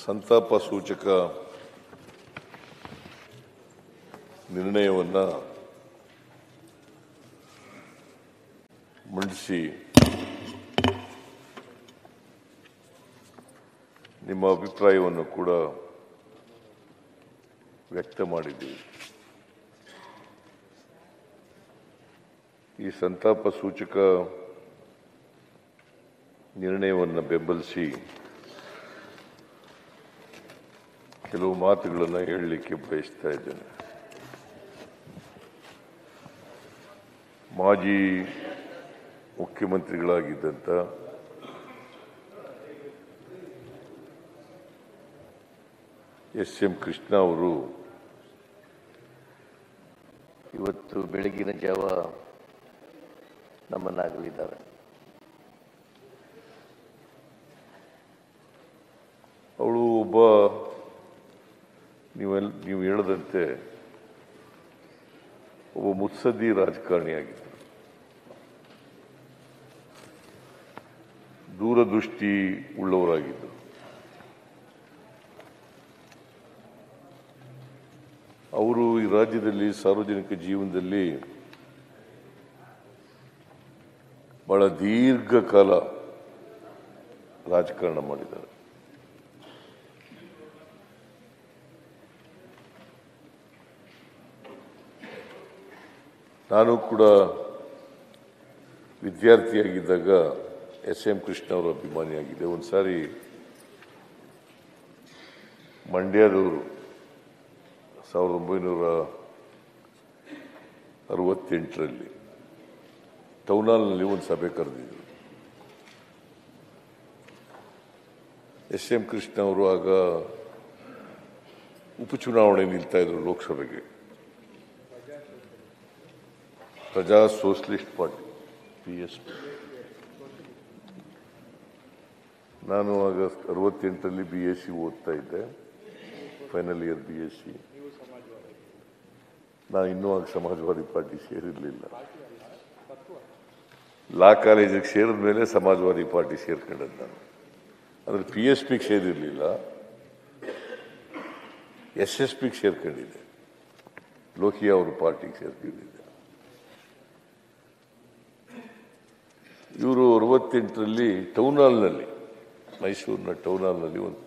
ಸಂತಾಪ ಸೂಚಕ ನಿರ್ಣಯವನ್ನು ಮಂಡಿಸಿ ನಿಮ್ಮ ಅಭಿಪ್ರಾಯವನ್ನು ಕೂಡ ವ್ಯಕ್ತ ಮಾಡಿದ್ದೀವಿ. ಈ ಸಂತಾಪ ಸೂಚಕ ನಿರ್ಣಯವನ್ನು ಬೆಂಬಲಿಸಿ ಕೆಲವು ಮಾತುಗಳನ್ನು ಹೇಳಲಿಕ್ಕೆ ಬಯಸ್ತಾ ಇದ್ದೇನೆ. ಮಾಜಿ ಮುಖ್ಯಮಂತ್ರಿಗಳಾಗಿದ್ದಂಥ ಎಸ್.ಎಂ. ಕೃಷ್ಣ ಅವರು ಇವತ್ತು ಬೆಳಗಿನ ಜಾವ ನಮ್ಮನ್ನಾಗಲಿದ್ದಾರೆ. ಅವಳು ಒಬ್ಬ ನೀವು ಹೇಳದಂತೆ ಒಬ್ಬ ಮುತ್ಸದ್ದಿ ರಾಜಕಾರಣಿಯಾಗಿದ್ದರು. ದೂರದೃಷ್ಟಿ ಉಳ್ಳವರಾಗಿದ್ದರು. ಅವರು ಈ ರಾಜ್ಯದಲ್ಲಿ ಸಾರ್ವಜನಿಕ ಜೀವನದಲ್ಲಿ ಬಹಳ ದೀರ್ಘಕಾಲ ರಾಜಕಾರಣ ಮಾಡಿದ್ದಾರೆ. ನಾನು ಕೂಡ ವಿದ್ಯಾರ್ಥಿಯಾಗಿದ್ದಾಗ ಎಸ್.ಎಂ. ಕೃಷ್ಣ ಅವರ ಅಭಿಮಾನಿಯಾಗಿದೆ. ಒಂದು ಸಾರಿ ಮಂಡ್ಯದವರು 1968ರಲ್ಲಿ ಟೌನ್ ಹಾಲ್ನಲ್ಲಿ ಒಂದು ಸಭೆ ಕರೆದಿದ್ದರು. ಎಸ್.ಎಂ. ಕೃಷ್ಣ ಅವರು ಆಗ ಉಪಚುನಾವಣೆ ನಿಲ್ತಾ ಇದ್ರು ಲೋಕಸಭೆಗೆ. ಪ್ರಜಾ ಸೋಷಲಿಸ್ಟ್ ಪಾರ್ಟಿ PSP. ನಾನು ಆಗ 68ರಲ್ಲಿ BSc ಓದ್ತಾ ಇದ್ದೆ, ಫೈನಲ್ ಇಯರ್ BSc. ನಾನು ಇನ್ನೂ ಆಗ ಸಮಾಜವಾದಿ ಪಾರ್ಟಿ ಸೇರಿರಲಿಲ್ಲ. ಲಾ ಕಾಲೇಜಿಗೆ ಸೇರಿದ ಮೇಲೆ ಸಮಾಜವಾದಿ ಪಾರ್ಟಿ ಸೇರ್ಕೊಂಡದ್ದು ನಾನು. ಆದರೆ PSPಗೆ ಸೇರಿರಲಿಲ್ಲ, SSPಗೆ ಸೇರ್ಕೊಂಡಿದ್ದೆ. ಲೋಹಿಯಾ ಅವ್ರ ಪಾರ್ಟಿಗೆ ಸೇರ್ಕೊಂಡಿದ್ದೆ. ಇವರು 68ರಲ್ಲಿ ಟೌನ್ ಹಾಲ್ನಲ್ಲಿ, ಮೈಸೂರಿನ ಟೌನ್ ಹಾಲ್ನಲ್ಲಿ ಒಂದು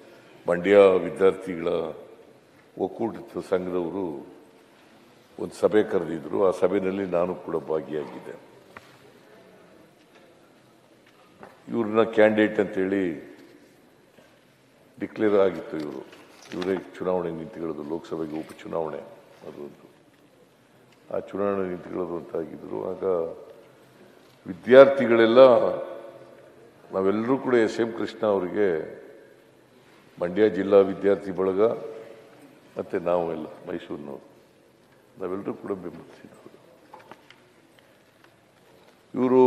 ಮಂಡ್ಯ ವಿದ್ಯಾರ್ಥಿಗಳ ಒಕ್ಕೂಟದ ಸಂಘದವರು ಒಂದು ಸಭೆ ಕರೆದಿದ್ರು. ಆ ಸಭೆಯಲ್ಲಿ ನಾನು ಕೂಡ ಭಾಗಿಯಾಗಿದ್ದೆ. ಇವ್ರನ್ನ ಕ್ಯಾಂಡಿಡೇಟ್ ಅಂತೇಳಿ ಡಿಕ್ಲೇರ್ ಆಗಿತ್ತು. ಇವರೇ ಚುನಾವಣೆ ನಿಂತುಕೊಳ್ಳೋದು, ಲೋಕಸಭೆಗೆ ಉಪಚುನಾವಣೆ ಅದೊಂದು. ಆ ಚುನಾವಣೆ ನಿಂತುಕೊಳ್ಳೋದು ಅಂತಾಗಿದ್ರು. ಆಗ ವಿದ್ಯಾರ್ಥಿಗಳೆಲ್ಲ ನಾವೆಲ್ಲರೂ ಕೂಡ ಎಸ್.ಎಂ. ಕೃಷ್ಣ ಅವರಿಗೆ ಮಂಡ್ಯ ಜಿಲ್ಲಾ ವಿದ್ಯಾರ್ಥಿ ಬಳಗ ಮತ್ತು ನಾವೆಲ್ಲ ಮೈಸೂರಿನವರು ನಾವೆಲ್ಲರೂ ಕೂಡ ಬೆಂಬಲಿಸಿದ್ರು. ಇವರು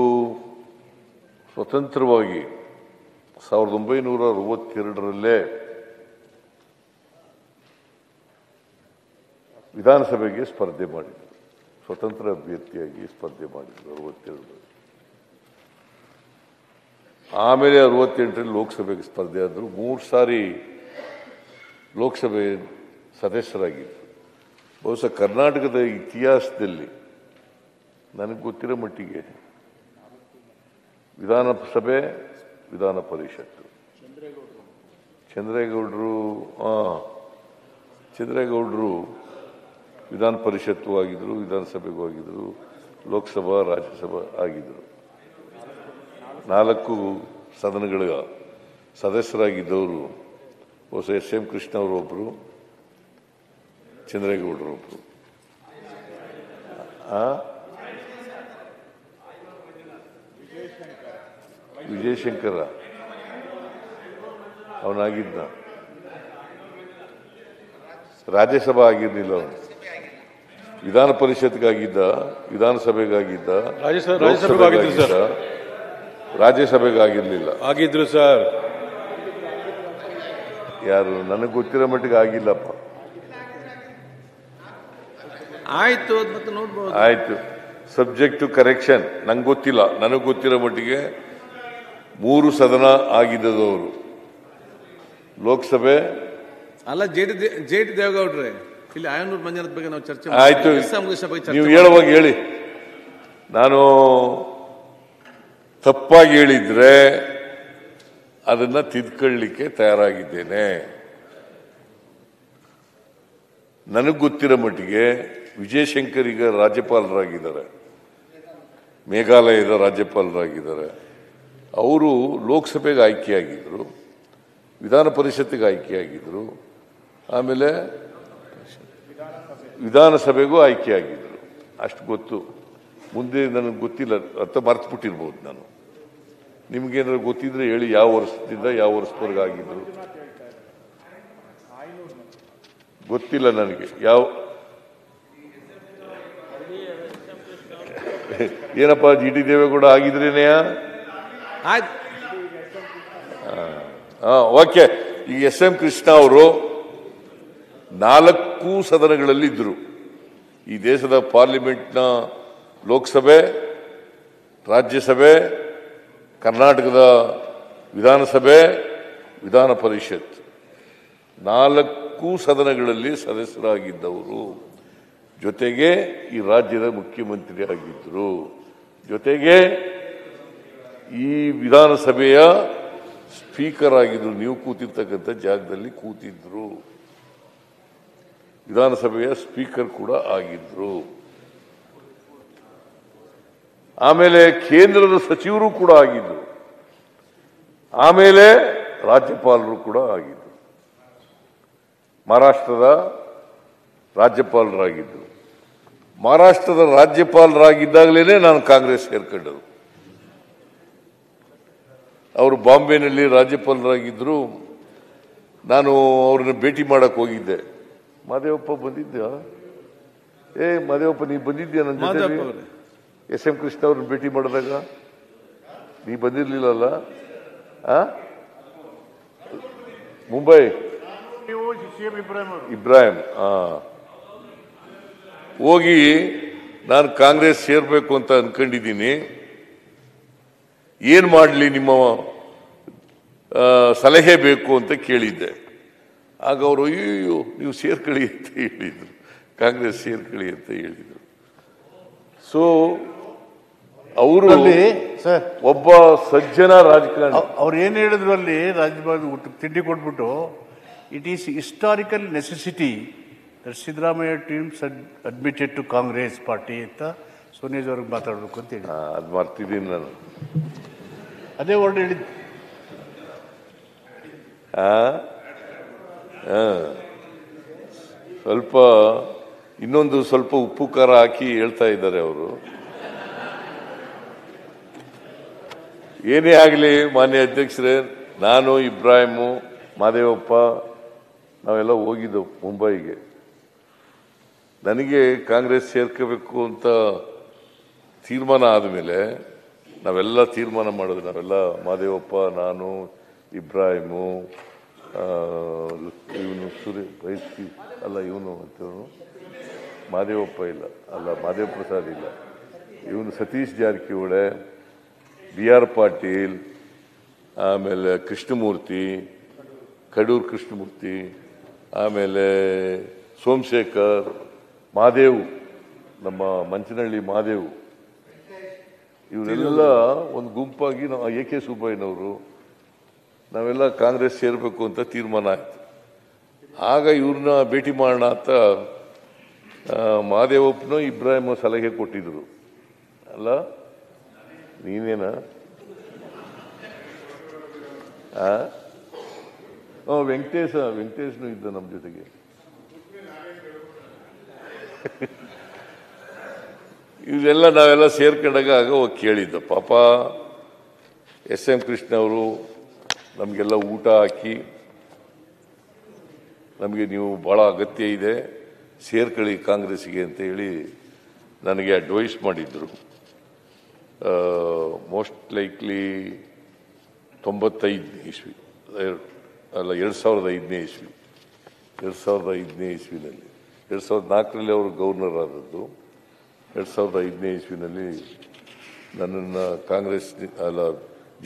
ಸ್ವತಂತ್ರವಾಗಿ 1962ರಲ್ಲೇ ವಿಧಾನಸಭೆಗೆ ಸ್ಪರ್ಧೆ ಮಾಡಿದರು. ಸ್ವತಂತ್ರ ಅಭ್ಯರ್ಥಿಯಾಗಿ ಸ್ಪರ್ಧೆ ಮಾಡಿದರು 62ರಲ್ಲಿ. ಆಮೇಲೆ 68ರಲ್ಲಿ ಲೋಕಸಭೆಗೆ ಸ್ಪರ್ಧೆ ಆದರು. 3 ಸಾರಿ ಲೋಕಸಭೆ ಸದಸ್ಯರಾಗಿದ್ದರು. ಬಹುಶಃ ಕರ್ನಾಟಕದ ಇತಿಹಾಸದಲ್ಲಿ ನನಗೆ ಗೊತ್ತಿರೋ ಮಟ್ಟಿಗೆ ವಿಧಾನಸಭೆ, ವಿಧಾನ ಪರಿಷತ್ತು, ಚಂದ್ರೇಗೌಡರು ವಿಧಾನ ಪರಿಷತ್ತು ಆಗಿದ್ರು, ವಿಧಾನಸಭೆಗೂ ಆಗಿದ್ರು, ಲೋಕಸಭಾ, ರಾಜ್ಯಸಭಾ ಆಗಿದ್ರು. 4 ಸದನಗಳ ಸದಸ್ಯರಾಗಿದ್ದವರು ಹೊಸ ಎಸ್.ಎಂ. ಕೃಷ್ಣ ಅವರೊಬ್ಬರು, ಚಂದ್ರೇಗೌಡರೊಬ್ಬರು. ವಿಜಯಶಂಕರ ಅವನಾಗಿದ್ದ. ರಾಜ್ಯಸಭಾ ಆಗಿರ್ಲಿಲ್ಲ ಅವನು. ವಿಧಾನ ಪರಿಷತ್ಗಾಗಿದ್ದ, ವಿಧಾನಸಭೆಗಾಗಿದ್ದ, ರಾಜ್ಯಸಭೆಗಾಗಿರ್ಲಿಲ್ಲ. ಆಗಿದ್ರು ಸರ್. ಯಾರು ನನಗೆ ಗೊತ್ತಿರೋ ಮಟ್ಟಿಗೆ ಆಗಿಲ್ಲಪ್ಪ. ಆಯ್ತು, ಮತ್ತೆ ನೋಡ್ಬೋದು. ಆಯ್ತು, ಸಬ್ಜೆಕ್ಟ್ ಟು ಕರೆಕ್ಷನ್. ನಂಗೆ ಗೊತ್ತಿಲ್ಲ. ನನಗೆ ಗೊತ್ತಿರೋ ಮಟ್ಟಿಗೆ 3 ಸದನ ಆಗಿದ್ದದವರು. ಲೋಕಸಭೆ ಅಲ್ಲ ಜೆ ಟಿ ದೇವೇಗೌಡ್ರೆ, ಇಲ್ಲಿ ಆಯನೂರು ಮಂಜುನಾಥ್ ಬಗ್ಗೆ ನಾವು ಚರ್ಚೆ ಆಯ್ತು. ಬಗ್ಗೆ ನೀವು ಹೇಳುವಾಗ ಹೇಳಿ. ನಾನು ತಪ್ಪಾಗಿ ಹೇಳಿದ್ರೆ ಅದನ್ನ ತಿದ್ಕೊಳ್ಳಿಕ್ಕೆ ತಯಾರಾಗಿದ್ದೇನೆ. ನನಗೆ ಗೊತ್ತಿರೋ ಮಟ್ಟಿಗೆ ವಿಜಯಶಂಕರ್ ಈಗ ರಾಜ್ಯಪಾಲರಾಗಿದ್ದಾರೆ, ಮೇಘಾಲಯದ ರಾಜ್ಯಪಾಲರಾಗಿದ್ದಾರೆ. ಅವರು ಲೋಕಸಭೆಗೆ ಆಯ್ಕೆಯಾಗಿದ್ದರು, ವಿಧಾನ ಪರಿಷತ್ತಿಗೆ ಆಯ್ಕೆಯಾಗಿದ್ದರು, ಆಮೇಲೆ ವಿಧಾನಸಭೆಗೂ ಆಯ್ಕೆಯಾಗಿದ್ದರು. ಅಷ್ಟು ಗೊತ್ತು. ಮುಂದೆ ನನಗೆ ಗೊತ್ತಿಲ್ಲ, ಅರ್ಥ ಮರ್ತ್ಬಿಟ್ಟಿರ್ಬೋದು ನಾನು. ನಿಮ್ಗೇನಾದ್ರು ಗೊತ್ತಿದ್ರೆ ಹೇಳಿ, ಯಾವ ವರ್ಷದಿಂದ ಯಾವ ವರ್ಷದವರೆಗೆ ಆಗಿದ್ರು ಗೊತ್ತಿಲ್ಲ ನನಗೆ. ಏನಪ್ಪಾ ಜಿ ಟಿ ದೇವೇಗೌಡ ಆಗಿದ್ರೇನೆಯ? ಓಕೆ. ಈಗ ಎಸ್ ಎಂ ಕೃಷ್ಣ ಅವರು 4 ಸದನಗಳಲ್ಲಿ ಇದ್ರು. ಈ ದೇಶದ ಪಾರ್ಲಿಮೆಂಟ್ನ ಲೋಕಸಭೆ, ರಾಜ್ಯಸಭೆ, ಕರ್ನಾಟಕದ ವಿಧಾನಸಭೆ, ವಿಧಾನ ಪರಿಷತ್ 4 ಸದನಗಳಲ್ಲಿ ಸದಸ್ಯರಾಗಿದ್ದವರು. ಜೊತೆಗೆ ಈ ರಾಜ್ಯದ ಮುಖ್ಯಮಂತ್ರಿ ಆಗಿದ್ದರು. ಜೊತೆಗೆ ಈ ವಿಧಾನಸಭೆಯ ಸ್ಪೀಕರ್ ಆಗಿದ್ರು. ನೀವು ಕೂತಿರ್ತಕ್ಕಂಥ ಜಾಗದಲ್ಲಿ ಕೂತಿದ್ರು. ವಿಧಾನಸಭೆಯ ಸ್ಪೀಕರ್ ಕೂಡ ಆಗಿದ್ರು. ಆಮೇಲೆ ಕೇಂದ್ರದ ಸಚಿವರು ಕೂಡ ಆಗಿದ್ರು. ಆಮೇಲೆ ರಾಜ್ಯಪಾಲರು ಕೂಡ ಆಗಿದ್ರು. ಮಹಾರಾಷ್ಟ್ರದ ರಾಜ್ಯಪಾಲರಾಗಿದ್ದರು. ಮಹಾರಾಷ್ಟ್ರದ ರಾಜ್ಯಪಾಲರಾಗಿದ್ದಾಗಲೇ ನಾನು ಕಾಂಗ್ರೆಸ್ ಸೇರ್ಕೊಂಡರು. ಅವರು ಬಾಂಬೆನಲ್ಲಿ ರಾಜ್ಯಪಾಲರಾಗಿದ್ದರು. ನಾನು ಅವ್ರನ್ನ ಭೇಟಿ ಮಾಡಕ್ಕೆ ಹೋಗಿದ್ದೆ. ಮಾದೇವಪ್ಪ ಬಂದಿದ್ದ? ಮಾದೇವಪ್ಪ ನೀ ಬಂದಿದ್ಯಾ ನನ್ನ ಜೊತೆ? ಎಸ್ ಎಂ ಕೃಷ್ಣ ಅವ್ರನ್ನ ಭೇಟಿ ಮಾಡಿದಾಗ ನೀ ಬಂದಿರ್ಲಿಲ್ಲಲ್ಲ? ಮುಂಬೈ ಇಬ್ರಾಹಿಂ ಹೋಗಿ ನಾನು ಕಾಂಗ್ರೆಸ್ ಸೇರ್ಬೇಕು ಅಂತ ಅನ್ಕೊಂಡಿದ್ದೀನಿ, ಏನ್ ಮಾಡಲಿ, ನಿಮ್ಮ ಸಲಹೆ ಬೇಕು ಅಂತ ಕೇಳಿದ್ದೆ. ಆಗ ಅವರು ಅಯ್ಯೋ ನೀವು ಸೇರ್ಕೊಳ್ಳಿ ಅಂತ ಹೇಳಿದ್ರು, ಕಾಂಗ್ರೆಸ್ ಸೇರ್ಕೊಳ್ಳಿ ಅಂತ ಹೇಳಿದ್ರು. ಸೊ ಅವರು ಒಬ್ಬ ಸಜ್ಜನ ರಾಜಕಾರಣಿ. ಅವ್ರು ಏನ್ ಹೇಳಿದ್ರು ಅಲ್ಲಿ ರಾಜ್ಯಪಾಲ ತಿಂಡಿ ಕೊಟ್ಬಿಟ್ಟು, it is historical necessity that Siddaramaiah teams admitted to Congress party ಅಂತ ಸೋನಿಯಾಜ್ ಅವ್ರಿಗೆ ಮಾತಾಡ್ಬೇಕು ಅಂತ ಹೇಳಿ. ಅದು ಮರ್ತಿದ್ದೀನಿ ನಾನು. ಅದೇ ವರ್ಡ್ ಹೇಳಿದ್ದು. ಸ್ವಲ್ಪ ಇನ್ನೊಂದು ಸ್ವಲ್ಪ ಉಪ್ಪು ಖಾರ ಹಾಕಿ ಹೇಳ್ತಾ ಇದ್ದಾರೆ ಅವರು. ಏನೇ ಆಗಲಿ ಮಾನ್ಯ ಅಧ್ಯಕ್ಷರೇ, ನಾನು, ಇಬ್ರಾಹಿಮು, ಮಾದೇವಪ್ಪ ನಾವೆಲ್ಲ ಹೋಗಿದ್ದೆವು ಮುಂಬೈಗೆ. ನನಗೆ ಕಾಂಗ್ರೆಸ್ ಸೇರ್ಕೋಬೇಕು ಅಂತ ತೀರ್ಮಾನ ಆದಮೇಲೆ ನಾವೆಲ್ಲ ತೀರ್ಮಾನ ಮಾಡಿದ್ವಿ. ನಾವೆಲ್ಲ ಮಾದೇವಪ್ಪ, ನಾನು, ಇಬ್ರಾಹಿಮು, ಇವನು ಇವನು ಅಂತವನು ಮಾದೇವಪ್ಪ ಇಲ್ಲ, ಮಾದೇವ ಪ್ರಸಾದ್ ಇಲ್ಲ, ಇವನು ಸತೀಶ್ ಜಾರಕಿಹೊಳಿ, ಬಿ ಆರ್ ಪಾಟೀಲ್, ಆಮೇಲೆ ಕೃಷ್ಣಮೂರ್ತಿ, ಕಡೂರು ಕೃಷ್ಣಮೂರ್ತಿ, ಆಮೇಲೆ ಸೋಮಶೇಖರ್, ಮಾದೇವ್, ನಮ್ಮ ಮಂಚನಹಳ್ಳಿ ಮಾದೇವ್, ಇವರೆಲ್ಲ ಒಂದು ಗುಂಪಾಗಿ ನಾವು ಎ ಕೆ ಸುಬ್ಬಯ್ಯನವರು ನಾವೆಲ್ಲ ಕಾಂಗ್ರೆಸ್ ಸೇರಬೇಕು ಅಂತ ತೀರ್ಮಾನ ಆಯ್ತು. ಆಗ ಇವ್ರನ್ನ ಭೇಟಿ ಮಾಡೋಣ ಅಂತ ಮಾದೇವಪ್ಪನೋ ಇಬ್ರಾಹಿಮ ಸಲಹೆ ಕೊಟ್ಟಿದ್ರು. ಅಲ್ಲ ನೀನೇನ? ವೆಂಕಟೇಶ್ನು ಇದ್ದ ನಮ್ಮ ಜೊತೆಗೆ. ಇವೆಲ್ಲ ನಾವೆಲ್ಲ ಸೇರ್ಕೊಂಡಾಗ ಆಗ ಹೋಗಿ ಕೇಳಿದ್ದ. ಪಾಪ ಎಸ್ ಎಂ ಕೃಷ್ಣ ಅವರು ನಮಗೆಲ್ಲ ಊಟ ಹಾಕಿ, ನಮಗೆ ನೀವು ಬಹಳ ಅಗತ್ಯ ಇದೆ, ಸೇರ್ಕೊಳ್ಳಿ ಕಾಂಗ್ರೆಸ್ಗೆ ಅಂತ ಹೇಳಿ ನನಗೆ ಅಡ್ವೈಸ್ ಮಾಡಿದ್ರು. ಮೋಸ್ಟ್ ಲೈಕ್ಲಿ 95 ಇಸ್ವಿ ಅಲ್ಲ 2005ನೇ ಇಸ್ವಿ 2005ನೇ ಇಸ್ವಿನಲ್ಲಿ 2004ರಲ್ಲಿ ಅವರು ಗವರ್ನರ್ ಆದದ್ದು. 2005ನೇ ಇಸ್ವಿನಲ್ಲಿ ನನ್ನನ್ನು ಕಾಂಗ್ರೆಸ್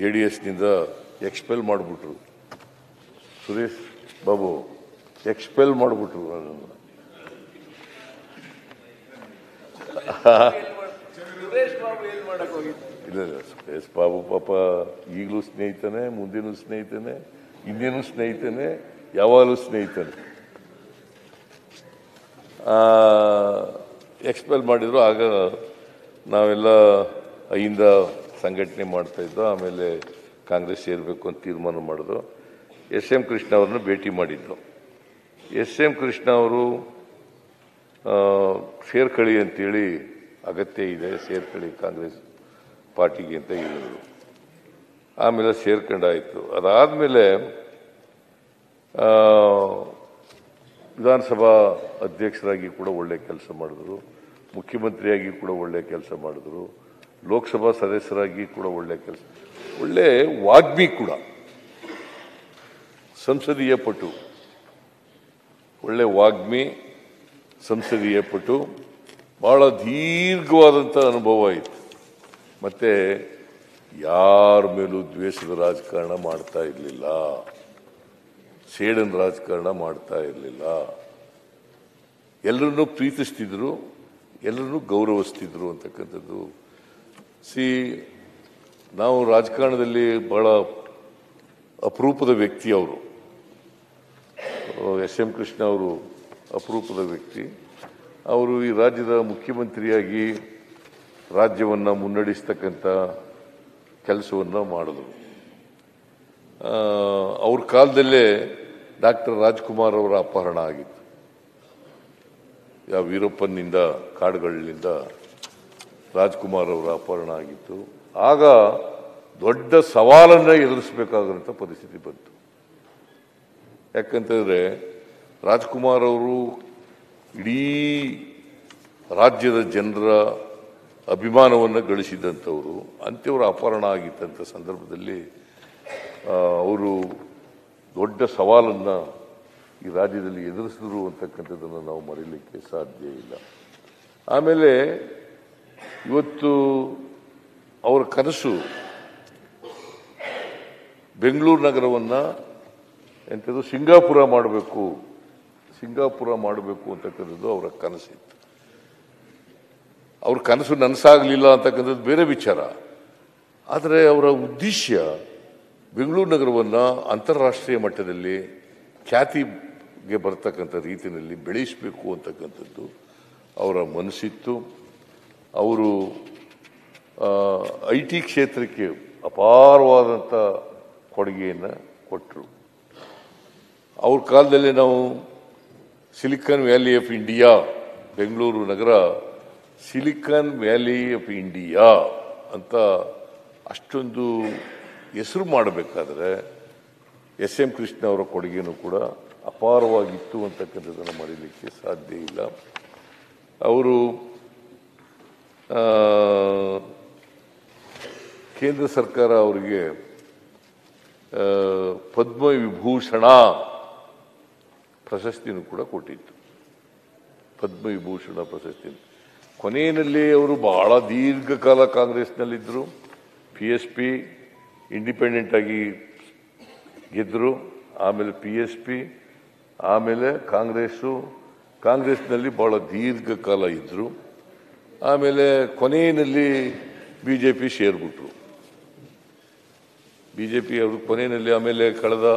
JDSನಿಂದ ಎಕ್ಸ್ಪೆಲ್ ಮಾಡಿಬಿಟ್ರು. ಸುರೇಶ್ ಬಾಬು ಎಕ್ಸ್ಪೆಲ್ ಮಾಡಿಬಿಟ್ರು ನನ್ನನ್ನು. ಇಲ್ಲ ಸುರೇಶ್ ಬಾಬು ಪಾಪ ಈಗಲೂ ಸ್ನೇಹಿತನೇ, ಮುಂದಿನೂ ಸ್ನೇಹಿತನೇ, ಹಿಂದೇನೂ ಸ್ನೇಹಿತನೇ, ಯಾವಾಗಲೂ ಸ್ನೇಹಿತನೇ. ಎಕ್ಸ್ಪೆಲ್ ಮಾಡಿದ್ರು. ಆಗ ನಾವೆಲ್ಲ ಅಹಿಂದ ಸಂಘಟನೆ ಮಾಡ್ತಾ ಇದ್ದೋ. ಆಮೇಲೆ ಕಾಂಗ್ರೆಸ್ ಸೇರಬೇಕು ಅಂತ ತೀರ್ಮಾನ ಮಾಡಿದ್ರು. ಎಸ್ ಎಂ ಕೃಷ್ಣ ಅವ್ರನ್ನ ಭೇಟಿ ಮಾಡಿದ್ದು. ಎಸ್ ಎಂ ಕೃಷ್ಣ ಅವರು ಸೇರ್ಕೊಳ್ಳಿ ಅಂತೇಳಿ, ಅಗತ್ಯ ಇದೆ ಸೇರ್ಕೊಳ್ಳಿ ಕಾಂಗ್ರೆಸ್ ಪಾರ್ಟಿಗೆ ಅಂತ ಹೇಳಿದ್ರು. ಆಮೇಲೆ ಸೇರ್ಕೊಂಡಾಯಿತು. ಅದಾದಮೇಲೆ ವಿಧಾನಸಭಾ ಅಧ್ಯಕ್ಷರಾಗಿ ಕೂಡ ಒಳ್ಳೆ ಕೆಲಸ ಮಾಡಿದ್ರು, ಮುಖ್ಯಮಂತ್ರಿಯಾಗಿ ಕೂಡ ಒಳ್ಳೆ ಕೆಲಸ ಮಾಡಿದ್ರು, ಲೋಕಸಭಾ ಸದಸ್ಯರಾಗಿ ಕೂಡ ಒಳ್ಳೆ ಕೆಲಸ, ಒಳ್ಳೆ ವಾಗ್ಮಿ ಕೂಡ, ಸಂಸದೀಯ ಪಟು, ಒಳ್ಳೆ ವಾಗ್ಮಿ, ಸಂಸದೀಯ ಪಟು, ಬಹಳ ದೀರ್ಘವಾದಂಥ ಅನುಭವ ಇತ್ತು. ಮತ್ತೆ ಯಾರ ಮೇಲೂ ದ್ವೇಷದ ರಾಜಕಾರಣ ಮಾಡ್ತಾ ಇರಲಿಲ್ಲ, ಸೇಡನ್ ರಾಜಕಾರಣ ಮಾಡ್ತಾ ಇರಲಿಲ್ಲ. ಎಲ್ಲರನ್ನೂ ಪ್ರೀತಿಸ್ತಿದ್ರು, ಎಲ್ಲರನ್ನೂ ಗೌರವಿಸ್ತಿದ್ರು ಅಂತಕ್ಕಂಥದ್ದು. ನಾವು ರಾಜಕಾರಣದಲ್ಲಿ ಬಹಳ ಅಪರೂಪದ ವ್ಯಕ್ತಿ ಅವರು. ಎಸ್ ಎಂ ಕೃಷ್ಣ ಅವರು ಅಪರೂಪದ ವ್ಯಕ್ತಿ. ಅವರು ಈ ರಾಜ್ಯದ ಮುಖ್ಯಮಂತ್ರಿಯಾಗಿ ರಾಜ್ಯವನ್ನು ಮುನ್ನಡೆಸ್ತಕ್ಕಂಥ ಕೆಲಸವನ್ನು ಮಾಡಿದ್ರು. ಅವ್ರ ಕಾಲದಲ್ಲೇ ಡಾಕ್ಟರ್ ರಾಜ್ಕುಮಾರ್ ಅವರ ಅಪಹರಣ ಆಗಿತ್ತು. ಯಾವ ವೀರಪ್ಪನಿಂದ, ಕಾಡುಗಳಿಂದ ರಾಜ್ಕುಮಾರ್ ಅವರ ಅಪಹರಣ ಆಗಿತ್ತು. ಆಗ ದೊಡ್ಡ ಸವಾಲನ್ನು ಎದುರಿಸಬೇಕಾದಂಥ ಪರಿಸ್ಥಿತಿ ಬಂತು. ಯಾಕಂತಂದರೆ ರಾಜ್ಕುಮಾರ್ ಅವರು ಇಡೀ ರಾಜ್ಯದ ಜನರ ಅಭಿಮಾನವನ್ನು ಗಳಿಸಿದಂಥವರು. ಅಂಥವ್ರ ಅಪಹರಣ ಆಗಿದ್ದಂಥ ಸಂದರ್ಭದಲ್ಲಿ ಅವರು ದೊಡ್ಡ ಸವಾಲನ್ನು ಈ ರಾಜ್ಯದಲ್ಲಿ ಎದುರಿಸಿದ್ರು ಅಂತಕ್ಕಂಥದ್ದನ್ನು ನಾವು ಮರೀಲಿಕ್ಕೆ ಸಾಧ್ಯ ಇಲ್ಲ. ಆಮೇಲೆ ಇವತ್ತು ಅವರ ಕನಸು ಬೆಂಗಳೂರು ನಗರವನ್ನು ಎಂಥದ್ದು ಸಿಂಗಾಪುರ ಮಾಡಬೇಕು ಅಂತಕ್ಕಂಥದ್ದು ಅವರ ಕನಸಿತ್ತು. ಅವ್ರ ಕನಸು ನನಸಾಗಲಿಲ್ಲ ಅಂತಕ್ಕಂಥದ್ದು ಬೇರೆ ವಿಚಾರ. ಆದರೆ ಅವರ ಉದ್ದೇಶ ಬೆಂಗಳೂರು ನಗರವನ್ನು ಅಂತಾರಾಷ್ಟ್ರೀಯ ಮಟ್ಟದಲ್ಲಿ ಖ್ಯಾತಿಗೆ ಬರ್ತಕ್ಕಂಥ ರೀತಿಯಲ್ಲಿ ಬೆಳೆಸಬೇಕು ಅಂತಕ್ಕಂಥದ್ದು ಅವರ ಮನಸ್ಸಿತ್ತು. ಅವರು IT ಕ್ಷೇತ್ರಕ್ಕೆ ಅಪಾರವಾದಂಥ ಕೊಡುಗೆಯನ್ನು ಕೊಟ್ಟರು. ಅವ್ರ ಕಾಲದಲ್ಲಿ ನಾವು silicon valley of India, Bengaluru Nagar silicon valley of India ಅಂತ ಅಷ್ಟೊಂದು ಹೆಸರು ಮಾಡಬೇಕಾದ್ರೆ ಎಸ್ ಎಂ ಕೃಷ್ಣ ಅವರ ಕೊಡುಗೆನೂ ಕೂಡ ಅಪಾರವಾಗಿತ್ತು ಅಂತಕ್ಕಂಥದ್ದನ್ನು ಮರೀಲಿಕ್ಕೆ ಸಾಧ್ಯ ಇಲ್ಲ. ಅವರು ಕೇಂದ್ರ ಸರ್ಕಾರ ಅವರಿಗೆ ಪದ್ಮವಿಭೂಷಣ ಪ್ರಶಸ್ತಿನೂ ಕೂಡ ಕೊಟ್ಟಿತ್ತು. ಪದ್ಮವಿಭೂಷಣ ಪ್ರಶಸ್ತಿ ಕೊನೆಯಲ್ಲಿ ಅವರು ಬಹಳ ದೀರ್ಘಕಾಲ ಕಾಂಗ್ರೆಸ್ನಲ್ಲಿದ್ದರು. PSP ಇಂಡಿಪೆಂಡೆಂಟ್ ಆಗಿ ಗೆದ್ದರು. ಆಮೇಲೆ PSP, ಆಮೇಲೆ ಕಾಂಗ್ರೆಸ್ನಲ್ಲಿ ಬಹಳ ದೀರ್ಘಕಾಲ ಇದ್ದರು. ಆಮೇಲೆ ಕೊನೆಯಲ್ಲಿ BJP ಸೇರ್ಬಿಟ್ರು. BJP ಅವರು ಕೊನೆಯಲ್ಲಿ ಆಮೇಲೆ ಕಳೆದ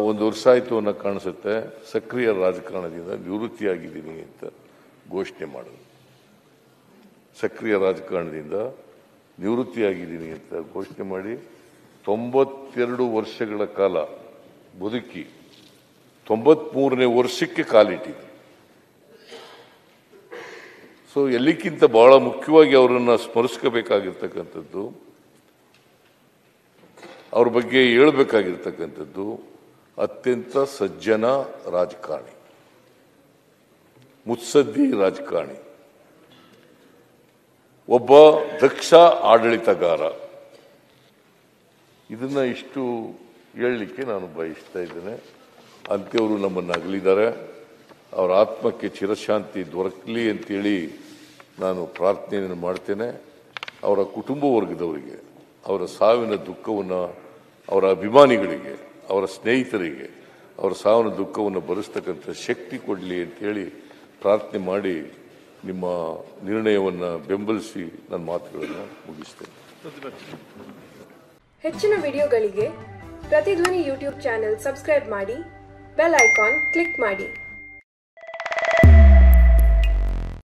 1 ವರ್ಷ ಆಯಿತು ಅನ್ನೋ ಕಾಣಿಸುತ್ತೆ, ಸಕ್ರಿಯ ರಾಜಕಾರಣದಿಂದ ನಿವೃತ್ತಿಯಾಗಿದ್ದೀನಿ ಅಂತ ಘೋಷಣೆ ಮಾಡಿದ್ರು. ಸಕ್ರಿಯ ರಾಜಕಾರಣದಿಂದ ನಿವೃತ್ತಿಯಾಗಿದ್ದೀನಿ ಅಂತ ಘೋಷಣೆ ಮಾಡಿ 92 ವರ್ಷಗಳ ಕಾಲ ಬದುಕಿ 93ನೇ ವರ್ಷಕ್ಕೆ ಕಾಲಿಟ್ಟಿದ್ರು. ಸೊ ಎಲ್ಲಕ್ಕಿಂತ ಬಹಳ ಮುಖ್ಯವಾಗಿ ಅವರನ್ನು ಸ್ಮರಿಸ್ಕೋಬೇಕಾಗಿರ್ತಕ್ಕಂಥದ್ದು, ಅವ್ರ ಬಗ್ಗೆ ಹೇಳಬೇಕಾಗಿರ್ತಕ್ಕಂಥದ್ದು, ಅತ್ಯಂತ ಸಜ್ಜನ ರಾಜಕಾರಣಿ, ಮುತ್ಸದ್ದಿ ರಾಜಕಾರಣಿ, ಒಬ್ಬ ದಕ್ಷ ಆಡಳಿತಗಾರ. ಇದನ್ನ ಇಷ್ಟು ಹೇಳಲಿಕ್ಕೆ ನಾನು ಬಯಸ್ತಾ ಇದ್ದೇನೆ. ಅಂಥವರು ನಮ್ಮನ್ನು ಅಗಲಿದ್ದಾರೆ. ಅವರ ಆತ್ಮಕ್ಕೆ ಚಿರಶಾಂತಿ ದೊರಕಲಿ ಅಂತೇಳಿ ನಾನು ಪ್ರಾರ್ಥನೆಯನ್ನು ಮಾಡ್ತೇನೆ. ಅವರ ಕುಟುಂಬ ವರ್ಗದವರಿಗೆ ಅವರ ಸಾವಿನ ದುಃಖವನ್ನು, ಅವರ ಅಭಿಮಾನಿಗಳಿಗೆ, ಅವರ ಸ್ನೇಹಿತರಿಗೆ ಅವರ ಸಾವಿನ ದುಃಖವನ್ನು ಭರಿಸ್ತಕ್ಕಂಥ ಶಕ್ತಿ ಕೊಡಲಿ ಅಂತೇಳಿ ಪ್ರಾರ್ಥನೆ ಮಾಡಿ ನಿಮ್ಮ ನಿರ್ಣಯವನ್ನು ಬೆಂಬಲಿಸಿ ನನ್ನ ಮಾತುಗಳನ್ನು ಮುಗಿಸ್ತೇನೆ. ಹೆಚ್ಚಿನ ವಿಡಿಯೋಗಳಿಗೆ ಪ್ರತಿಧ್ವನಿ ಯೂಟ್ಯೂಬ್ ಚಾನೆಲ್ ಸಬ್ಸ್ಕ್ರೈಬ್ ಮಾಡಿ, ಬೆಲ್ ಐಕಾನ್ ಕ್ಲಿಕ್ ಮಾಡಿ.